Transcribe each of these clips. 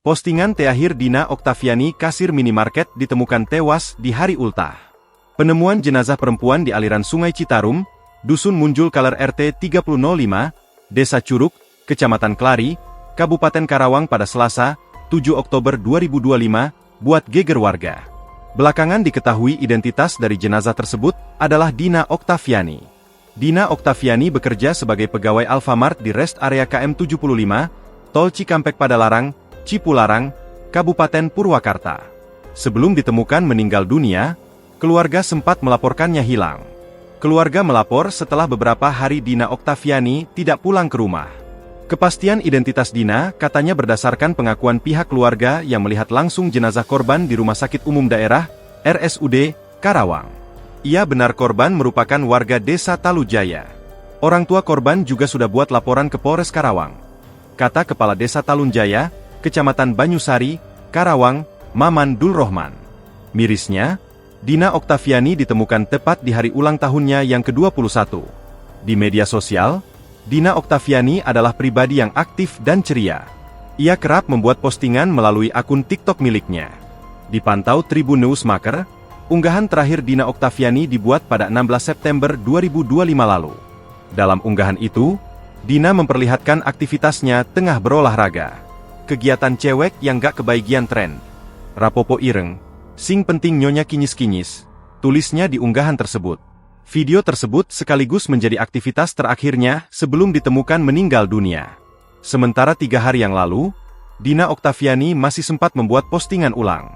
Postingan terakhir Dina Oktaviani, kasir minimarket, ditemukan tewas di hari ultah. Penemuan jenazah perempuan di aliran Sungai Citarum, Dusun Munjul Kaler RT 3005, Desa Curug, Kecamatan Klari, Kabupaten Karawang pada Selasa, 7 Oktober 2025, buat geger warga. Belakangan diketahui identitas dari jenazah tersebut adalah Dina Oktaviani. Dina Oktaviani bekerja sebagai pegawai Alfamart di rest area KM 75, Tol Cikampek Padalarang, Cipularang, Kabupaten Purwakarta. Sebelum ditemukan meninggal dunia, keluarga sempat melaporkannya hilang. Keluarga melapor setelah beberapa hari Dina Oktaviani tidak pulang ke rumah. Kepastian identitas Dina katanya berdasarkan pengakuan pihak keluarga yang melihat langsung jenazah korban di Rumah Sakit Umum Daerah, RSUD, Karawang. Ia benar korban merupakan warga Desa Talujaya. Orang tua korban juga sudah buat laporan ke Polres Karawang. Kata Kepala Desa Talunjaya, Kecamatan Banyusari, Karawang, Maman Dul Rohman. Mirisnya, Dina Oktaviani ditemukan tepat di hari ulang tahunnya yang ke-21. Di media sosial, Dina Oktaviani adalah pribadi yang aktif dan ceria. Ia kerap membuat postingan melalui akun TikTok miliknya. Dipantau Tribun Newsmaker, unggahan terakhir Dina Oktaviani dibuat pada 16 September 2025 lalu. Dalam unggahan itu, Dina memperlihatkan aktivitasnya tengah berolahraga. Kegiatan cewek yang gak kebagian tren. Rapopo ireng, sing penting nyonya kinyis-kinyis, tulisnya di unggahan tersebut. Video tersebut sekaligus menjadi aktivitas terakhirnya sebelum ditemukan meninggal dunia. Sementara 3 hari yang lalu, Dina Oktaviani masih sempat membuat postingan ulang.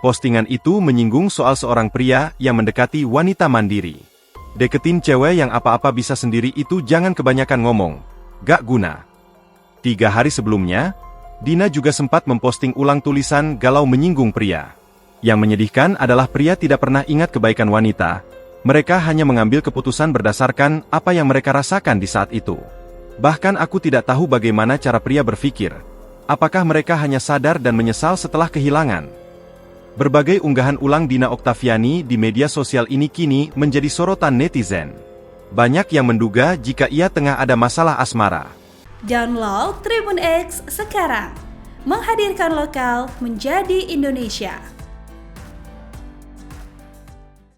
Postingan itu menyinggung soal seorang pria yang mendekati wanita mandiri. Deketin cewek yang apa-apa bisa sendiri itu jangan kebanyakan ngomong. Gak guna. 3 hari sebelumnya, Dina juga sempat memposting ulang tulisan galau menyinggung pria. Yang menyedihkan adalah pria tidak pernah ingat kebaikan wanita. Mereka hanya mengambil keputusan berdasarkan apa yang mereka rasakan di saat itu. Bahkan aku tidak tahu bagaimana cara pria berpikir. Apakah mereka hanya sadar dan menyesal setelah kehilangan? Berbagai unggahan ulang Dina Oktaviani di media sosial ini kini menjadi sorotan netizen. Banyak yang menduga jika ia tengah ada masalah asmara. Download Tribun X sekarang, menghadirkan lokal menjadi Indonesia.